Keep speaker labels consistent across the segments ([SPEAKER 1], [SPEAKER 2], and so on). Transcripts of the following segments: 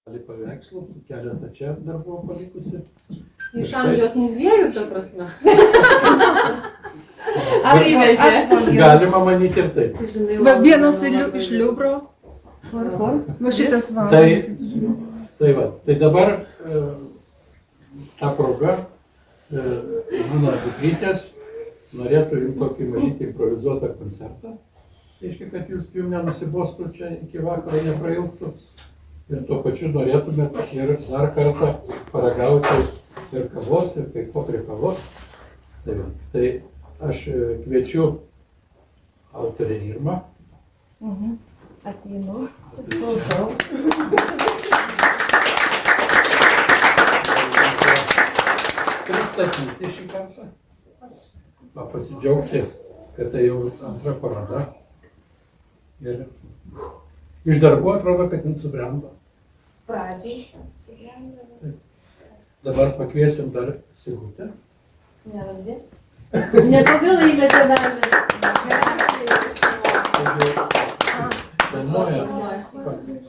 [SPEAKER 1] Paveikslų, keletą čia dar buvo palikusi.
[SPEAKER 2] Iš Anglijos muziejų, ta prasme. Ar įvežė?
[SPEAKER 1] Galima manyti ir taip.
[SPEAKER 3] Va, vienas iš Liuvro. Va šitas va.
[SPEAKER 1] Tai dabar ta proga mano dukrytės norėtų jums tokį mažytį improvizuotą koncertą. Reiškia, kad jūs jums nenusibostų čia iki vakaro neprailgtų. Ir tuo pačiu norėtumėt ir dar kartą paragauti ir kavos, ir kai ko prie kavos. Tai aš kviečiu autorę Irmą.
[SPEAKER 4] Ateinu, klausau.
[SPEAKER 1] Pristatyti šį kartą. Pasidžiaugti, kad tai jau antra paroda. Ir iš darbų atrodo, kad jums subrendo.
[SPEAKER 4] Pradžiai subrendo.
[SPEAKER 1] Dabar pakviesim dar Sigutę.
[SPEAKER 4] Nerandi.
[SPEAKER 2] Ne todėl įletė dalį.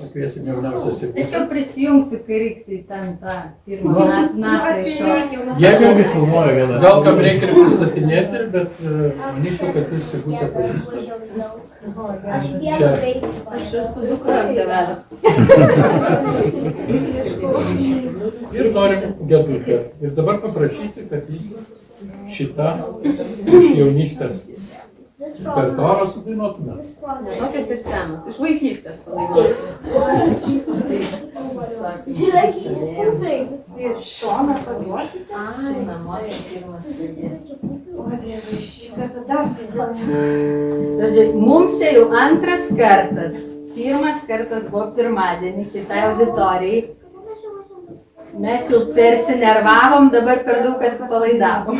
[SPEAKER 1] Pakviesim jauniausią Sigutę.
[SPEAKER 5] Aš jau prisijungsiu, kai reiks į ten tą pirmą natą iš jo.
[SPEAKER 1] Jeigu filmuoja vieną. Gal kam reikia ir pristatinėti, bet manyčiau, kad jūs Sigutę pažįstate.
[SPEAKER 2] Aš esu dukra tėvelio.
[SPEAKER 1] Ir norim Gedutę. Ir dabar paprašyti, kad šitą iš jaunystės repertuarą sudainuotumėt.
[SPEAKER 2] Ne tokias ir senas. Iš vaikystės padainuosiu.
[SPEAKER 4] Ir šoną paduosite?
[SPEAKER 5] Ai, namoje pirmas sėdės.
[SPEAKER 4] O Dieve, šį kartą dar sunkiau.
[SPEAKER 5] Žodžiu, mums čia jau antras kartas. Pirmas kartas buvo pirmadienį kitai auditorijai. Mes jau persinervavom, dabar per daug atsipalaidavom.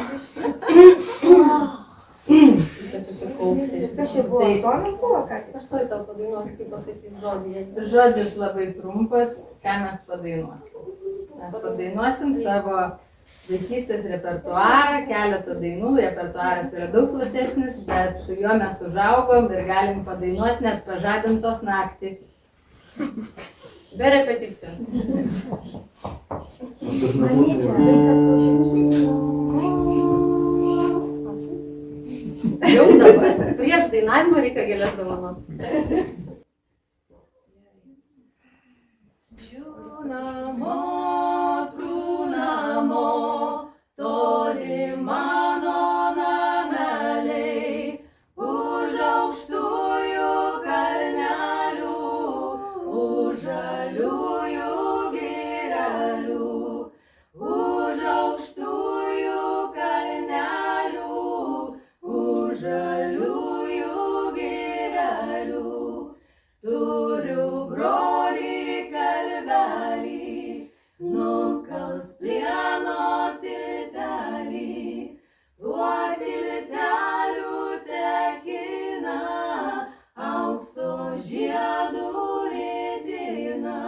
[SPEAKER 4] Kas čia buvo? Tonas buvo, ką?
[SPEAKER 2] Aš toj tau padainuosiu, kaip pasakyti žodį.
[SPEAKER 5] Žodis labai trumpas, ką mes padainuosim. Mes padainuosim savo vaikystės repertuarą, keletą dainų. Repertuaras yra daug platesnis, bet su juo mes užaugom ir galim padainuoti net pažadintos naktį.
[SPEAKER 2] Be repeticijų.
[SPEAKER 4] Mamytė, vaikas tau žinai.
[SPEAKER 2] Jau dabar. Prieš dainavimą reikia gėlės dovanoti. Namo, namo, toli mano nameliai, už aukštųjų kalnelių, už žaliųjų girelių, už aukštųjų kalnelių, už žaliųjų girelių. Turiu brolį kalvelį, nukals plieno tiltelį, tuo tilteliu tekina aukso žiedų ritina,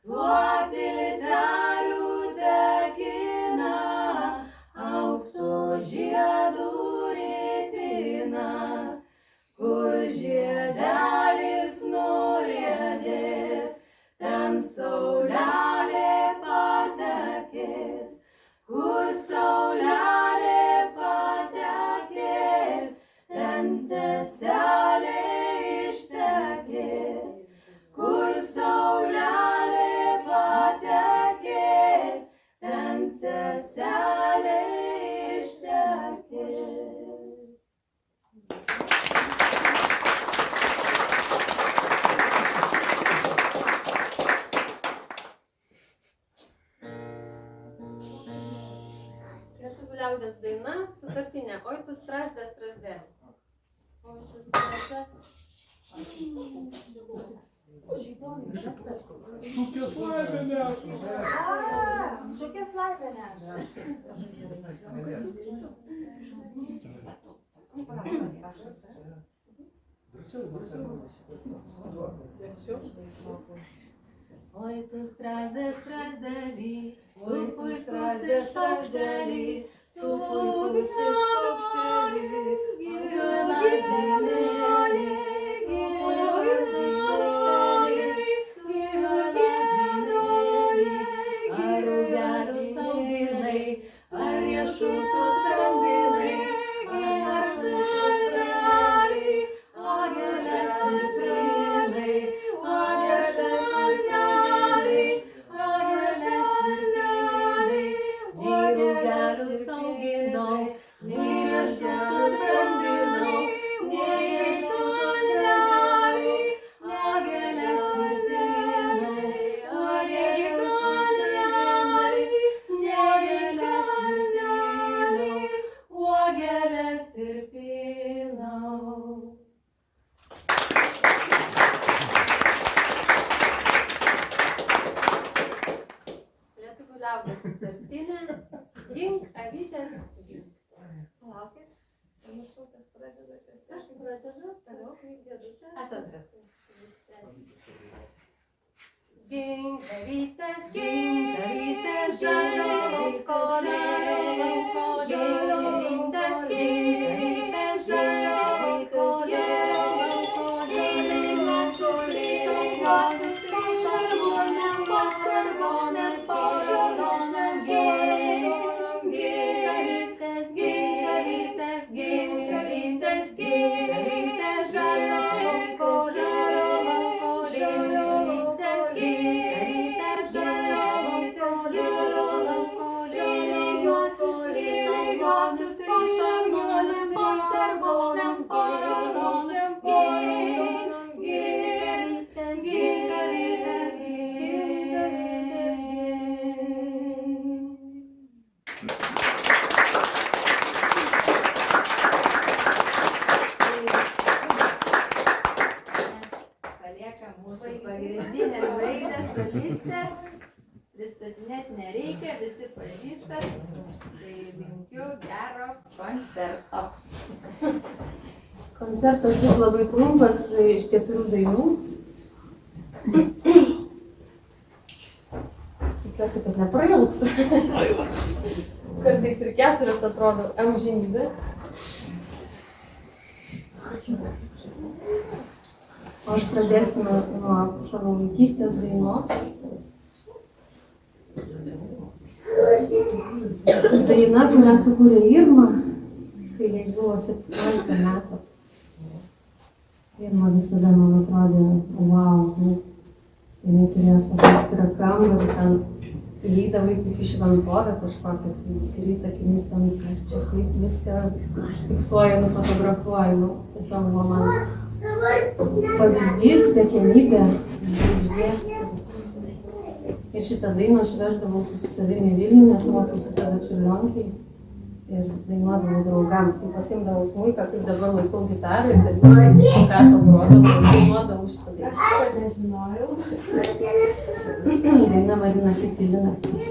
[SPEAKER 2] tuo tilteliu tekina aukso žiedų ritina, kur žiedelis nuriedės, ten saulelė patekės, kur saulelė patekės, ten seselė ištekės, kur saulelė patekės, ten seselė ištekės. Lietuvių liaudies daina, sutartinė. Oi tu strazdė, strazdė. Oi tu strazdė.
[SPEAKER 1] Šukės laimė neša.
[SPEAKER 4] Šukės laimė neša.
[SPEAKER 5] Oi tu strazdė, strazdelį, oi puikusis strazdėlį, tu puikusis paukštelį, gyvena
[SPEAKER 2] liaudies sutartinė. Gink, avytės, gink.
[SPEAKER 4] Palaukit. Pamiršau, kas pradeda tiesiog.
[SPEAKER 2] Aš pradedu, paskui Gedutė.
[SPEAKER 5] Aš antras.
[SPEAKER 2] Gink, avytės, žalio lauko, žalio lauko, žalio avytės, žalio lauko, žalio lauko, žalingosios pašarvonės, pašarvonės, gink, avytės, žalio lauko, žalio lauko, žalio avytės, lygiosios pašarvonės, pašarvonės, pašarvonės, gink, avytės,
[SPEAKER 5] Palieka mūsų pagrindinė žvaigždė, solistė. Pristatinėt nereikia, visi pažįsta. Tai linkiu gero koncerto.
[SPEAKER 2] Koncertas bus labai trumpas, iš 4 dainų. Tikiuosi, kad neprailgs. Kartais ir 4 atrodo amžinybė. O aš pradėsiu nuo savo vaikystės dainos. Daina, kurią sukūrė Irma, kai jai buvo 17 metų. Irma visada man atrodė, wow, jinai turėjo savo atskirą kambarį, ten įeidavai kaip į šventovę kažkokią, tai ryt akimis ten kas čia, kaip viską fiksuoja, nufotografuoja, tiesiog buvo man pavyzdys, siekiamybė, žvaigždė. Ir šitą dainą aš veždavausi su savimi į Vilnių, nes mokiausi tada Čiurlionkėj ir dainuodavau draugams. Tai pasiimdavau smuiką, kaip dabar laikau gitarą ir tiesiog su karto grodavau ir dainuodavau šitą dainą.
[SPEAKER 4] Aš to nežinojau.
[SPEAKER 2] Daina vadinasi Tyli naktis.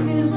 [SPEAKER 2] Virš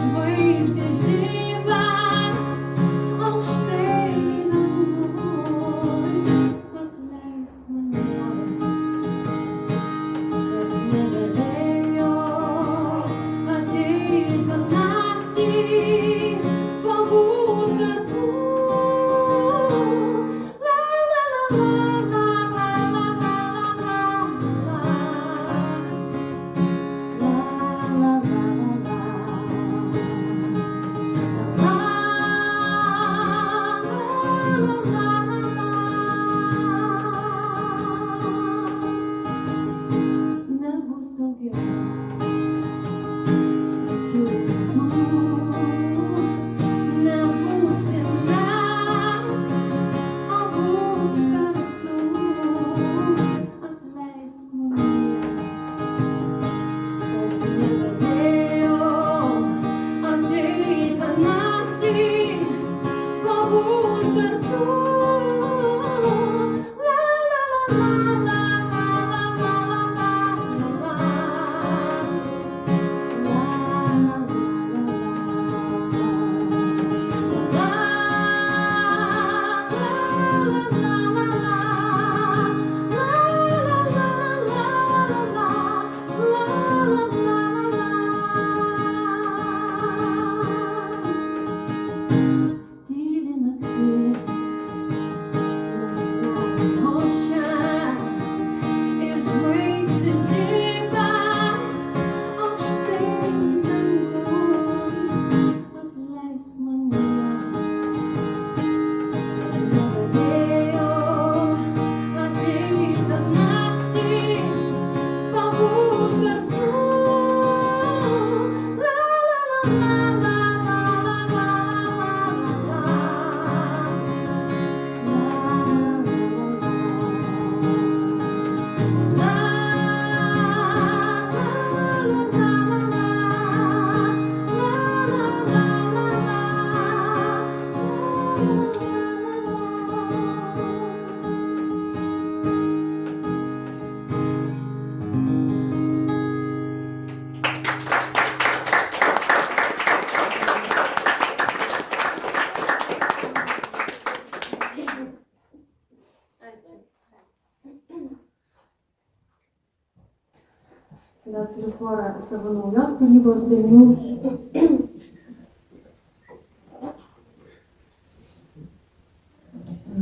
[SPEAKER 2] porą savo naujos kūrybos dainų.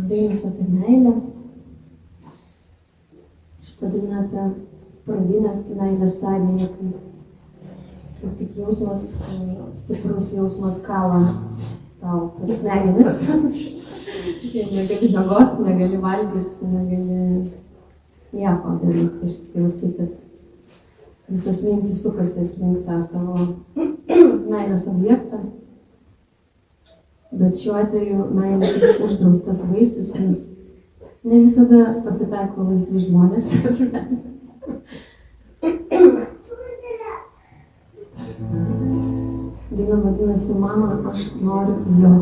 [SPEAKER 2] Dainos apie meilę. Šitą dainą apie pradinę meilės stadiją, kai tik jausmas, stiprus jausmas kala tau per smegenis. Ir negali miegot, negali valgyti, negali nieko daryti, išskyrus tai, kad visas mintis sukasi aplink tą tavo meilės objektą. Bet šiuo atveju meilė kaip uždraustas vaisius, nes ne visada pasitaiko laisvi žmonės. Daina vadinasi Mama, aš noriu jo.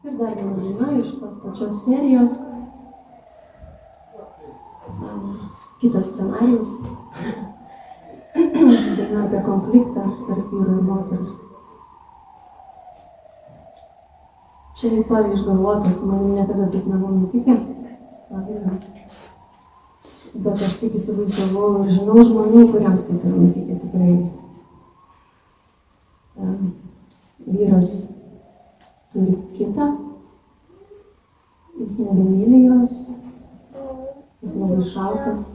[SPEAKER 2] Ir dar viena daina iš tos pačios serijos. Kitas scenarijus. Daina apie konfliktą tarp vyro ir moters. Čia istorija išgalvotas, man niekada taip nebuvo nutikę. Bet aš taip įsivaizdavau ir žinau žmonių, kuriems taip yra nutikę tikrai. Vyras turi kitą, jis nebemyli jos, jis labai šaltas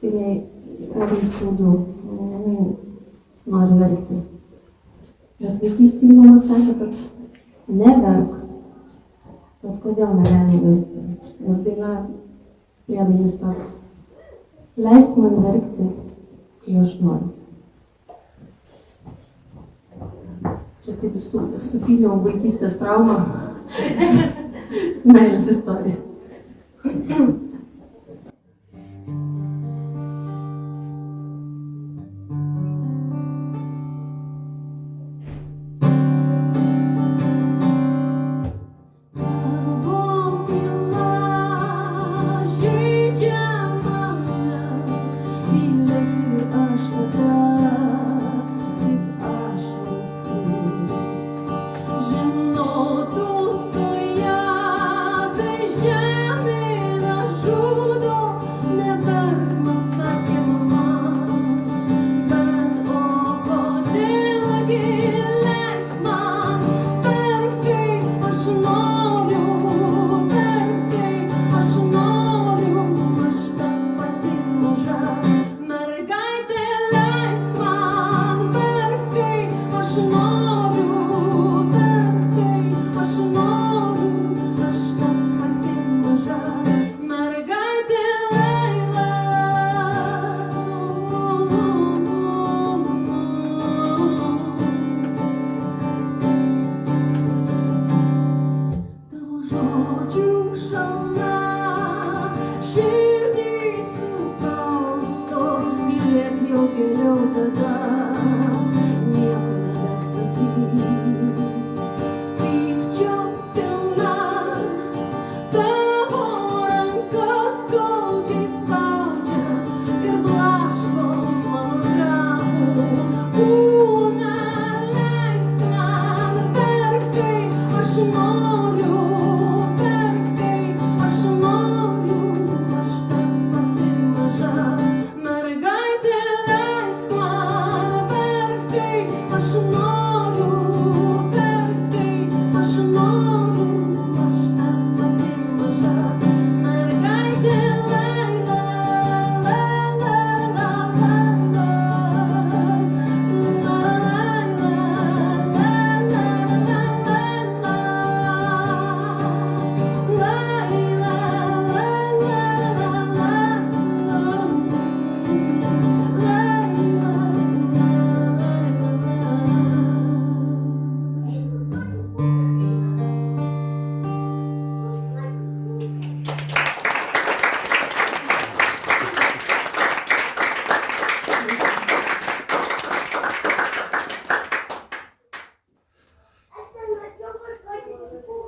[SPEAKER 2] ir jai labai skaudu, jinai nori verkti. Bet vaikystėje mama sakė, kad neverk, bet kodėl negali verkti. Ir daina priedainis toks, leisk man verkti, kai aš noriu. Čia taip supyniau vaikystės traumą su meilės istorija.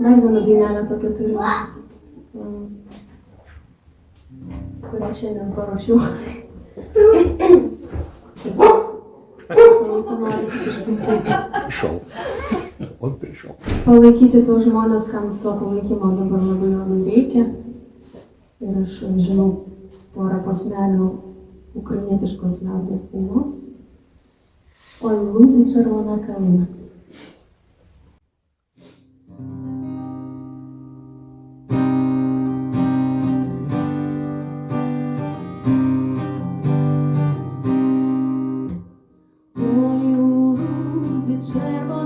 [SPEAKER 2] Dar vieną dainelę tokią turiu, kurią šiandien paruošiau. Tiesiog laiką norisi kažkaip taip palaikyti tuos žmonės, kam to palaikymo dabar labai reikia. Ir aš žinau porą posmelių ukrainietiškos liaudies dainos. Oi, lūzi červona kalina. Червона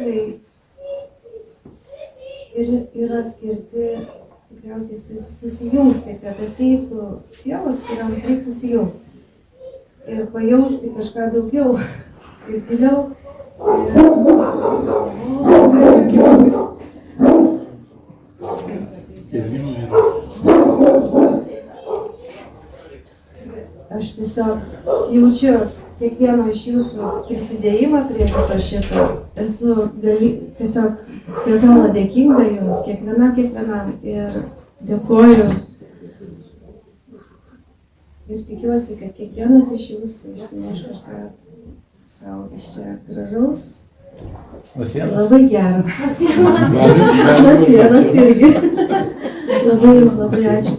[SPEAKER 2] paveikslai ir yra skirti tikriausiai susijungti, kad ateitų sielos, kuriams reikia susijungti ir pajausti kažką daugiau ir giliau. Aš tiesiog jaučiu kiekvieno iš jūsų prisidėjimą prie viso šito. Esu tiesiog be galo dėkinga jums, kiekvienam ir dėkoju. Ir tikiuosi, kad kiekvienas iš jūsų išsineš kažką savo iš čia gražaus. Labai gero. Nuo sienos irgi. Labai jums labai ačiū.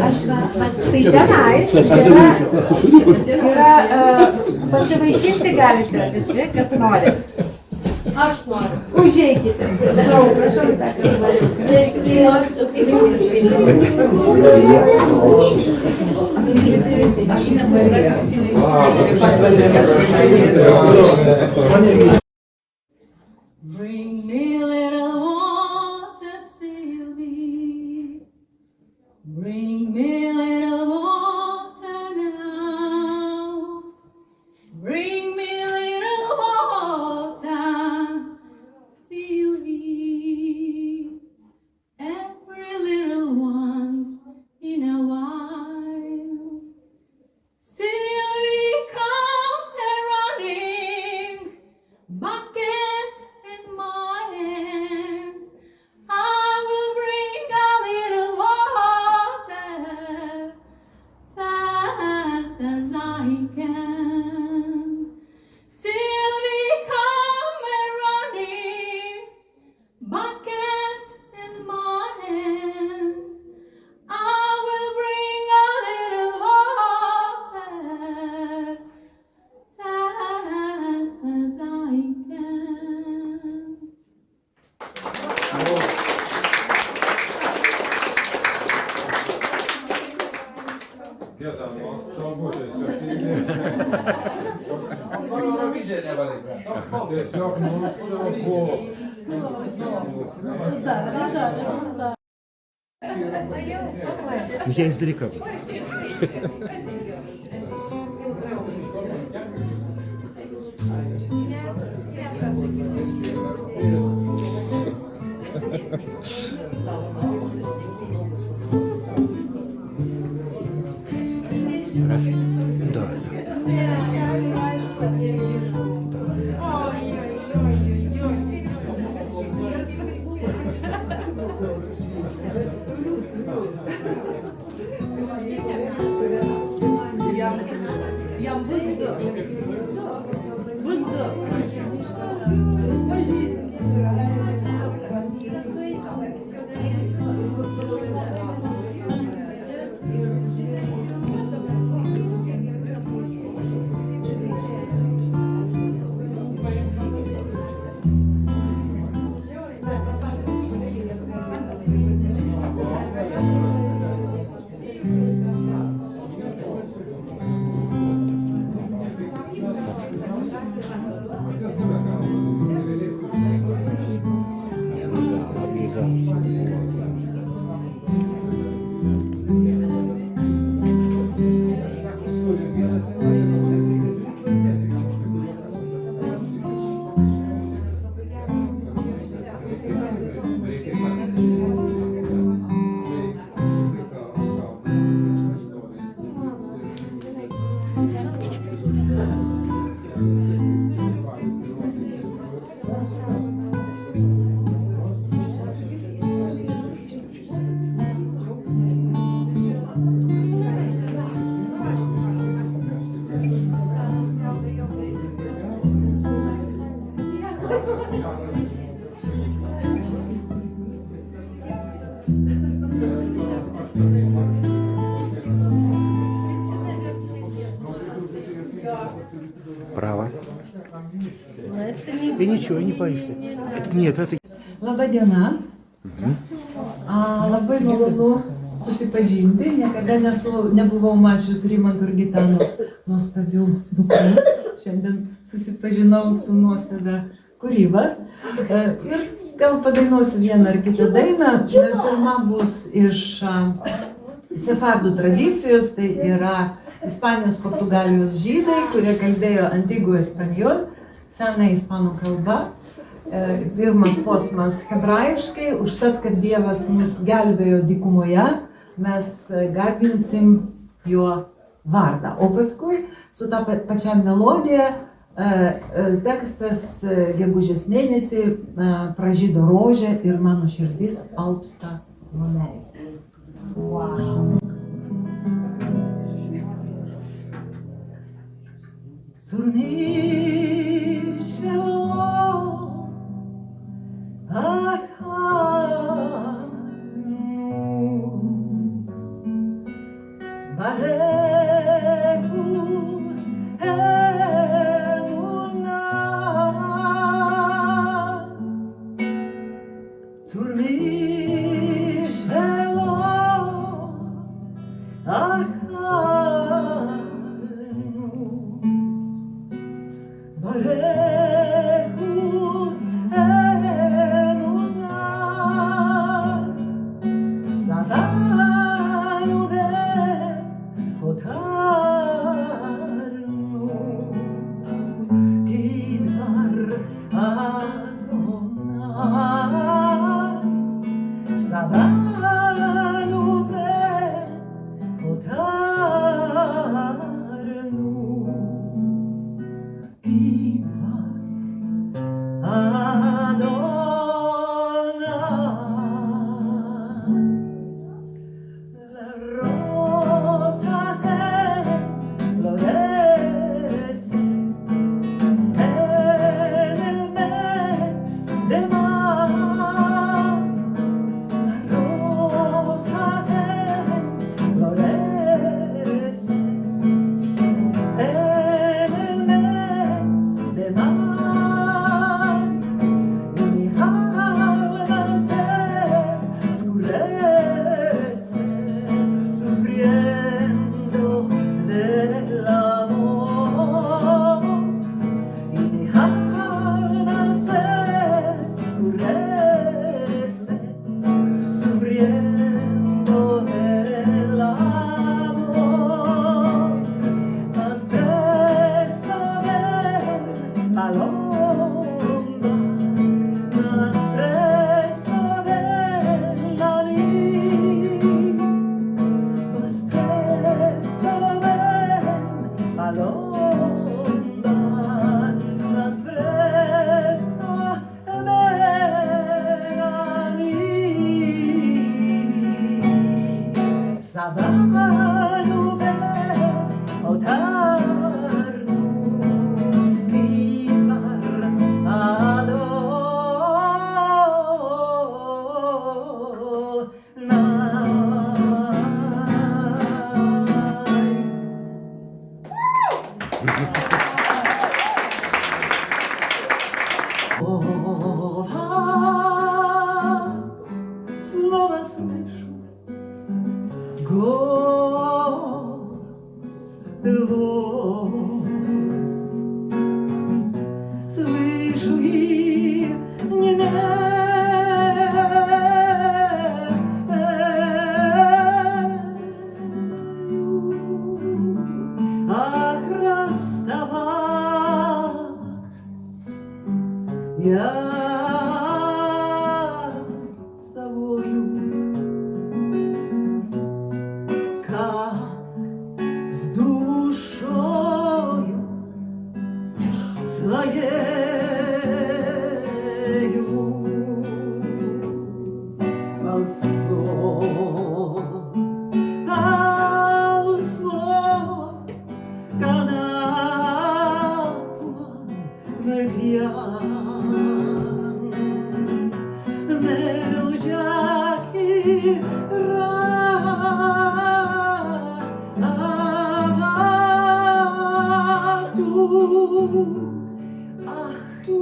[SPEAKER 4] Aš štai tenais yra pasivaišinti galite visi, kas nori.
[SPEAKER 5] Aš noriu.
[SPEAKER 4] Užeikite. Prašau,
[SPEAKER 5] Noriu čia surinkti. Bring me little water, Sylvie. Bring me little water now. Bring me little water, Sylvie. Every little once in a while. Sylvie, come and running, bucket in my hand. I will bring a little water fast as I can. Sylvie, come and running, bucket in my hand. I will bring a little water fast as I can.
[SPEAKER 6] Ja tam nuostabu, tiesiog nuostabu.
[SPEAKER 7] Я издалека. Раз. Да.
[SPEAKER 3] Jam bus du. Bus du.
[SPEAKER 7] Право. И ничего, не боишься. Нет, это
[SPEAKER 8] Laba diena. Labai malonu susipažinti. Niekada nebuvau mačius Rimanto ir Gitanos nuostabių dukrų. Šiandien susipažinau su nuostabia kūryba. Ir gal padainuosiu vieną ar kitą dainą. Pirma bus iš sefardų tradicijos, tai yra Ispanijos, Portugalijos žydai, kurie kalbėjo Antigua Espanjol, senąją ispanų kalbą. Pirmas posmas hebrajiškai, užtat, kad Dievas mus gelbėjo dykumoje, mes garbinsim jo vardą. O paskui su ta pačia melodija tekstas gegužės mėnesį pražydo rožė ir mano širdis alpsta nuo meilės. Wow.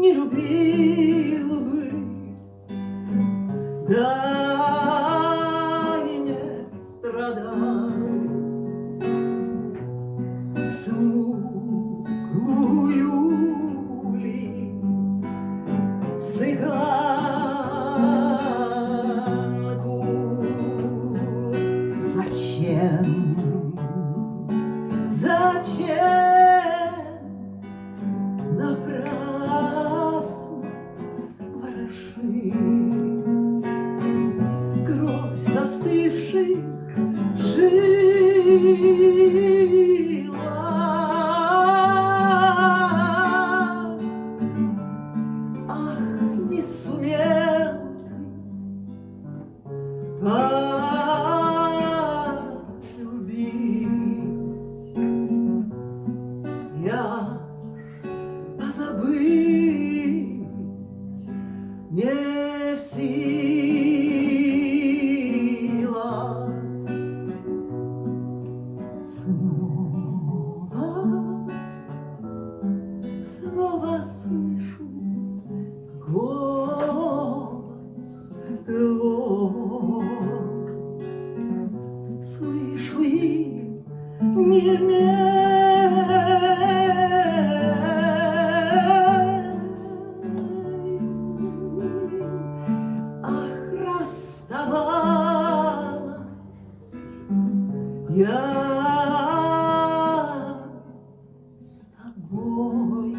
[SPEAKER 8] Не любил бы u Juli, cyganku. Za cień напрасно ворошить кровь застывших жилах. Ах, не сумел ты полюбить, я позабыть не в силах. Снова слышу голос твой, слышу и ах, расставалась я с тобой,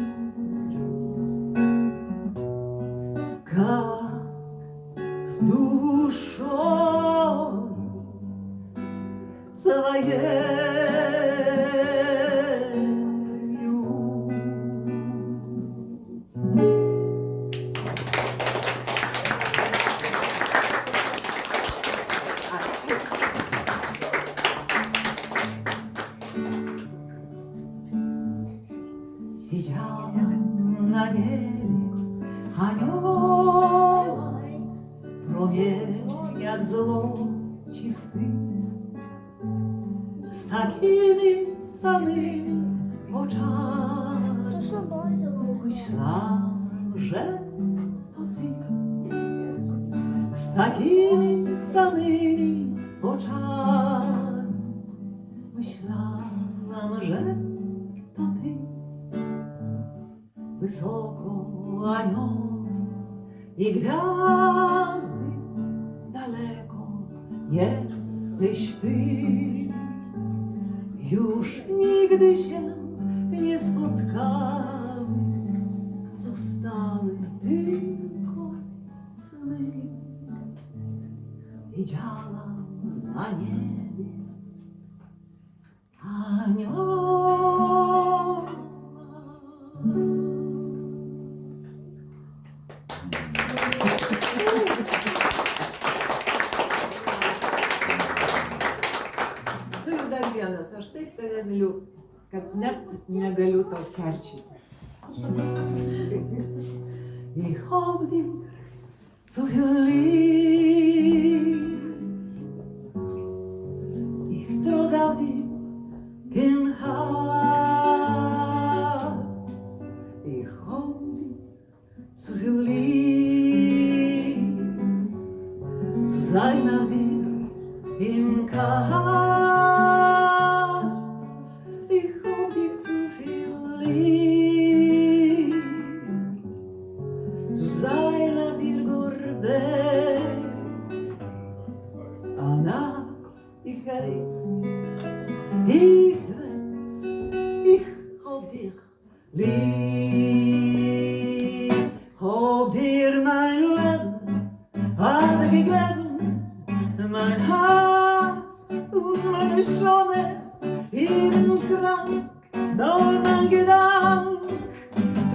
[SPEAKER 8] как с душой своею. Сидят на небе анёла, променят зло чистым, с такими самыми очами. Myślałam, że to ty, z takimi samymi oczami. Myślałam, że to ty, wysoko anioły i gwiazdy, daleko jesteś ty. Już nigdy się nie spotkamy, zostały tylko sny. Widziałam na niebie anioła.
[SPEAKER 9] Nu ir dar vienas, aš taip tave myliu, kad net negaliu tau kerčyti.
[SPEAKER 8] Ich hab dich so viel lieb. Ich trag auf dich kein Hass. Ich hab dich so viel lieb. Zu sein auf dir im Chaos. Ich hab dich zu viel lieb. Zu sein auf dir gorbet. Anak, ich weiß, ich hab dich lieb. Hab dir mein Leben abgegeben, mein Herz und meine Schone, ich bin krank, nur mein Gedank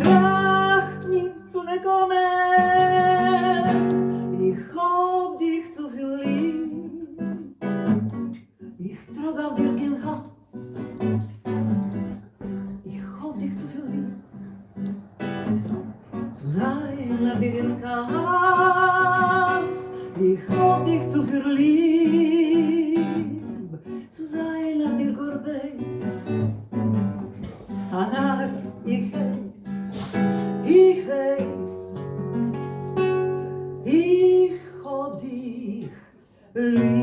[SPEAKER 8] tracht nicht von der Komme. Ich hab dich zu viel lieb, ich trag auf dir kein Hass. Ich hab dich zu viel lieb, zu sein auf dir in Chaos. Ich hab dich zu viel lieb, zu sein auf dir Gorbes. Anar, ich weiß, ich hab dich lieb.